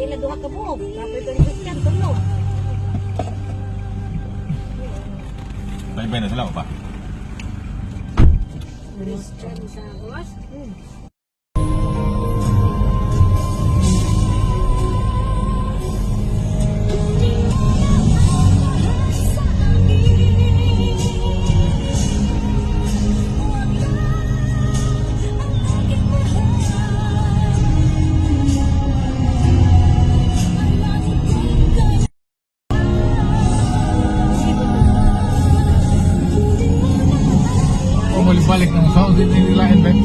na duha ka buok. Kapit ang Christian, tulog. Bye-bye na sila pa. Christian sa gawas. Balik ng sound hindi nila invent.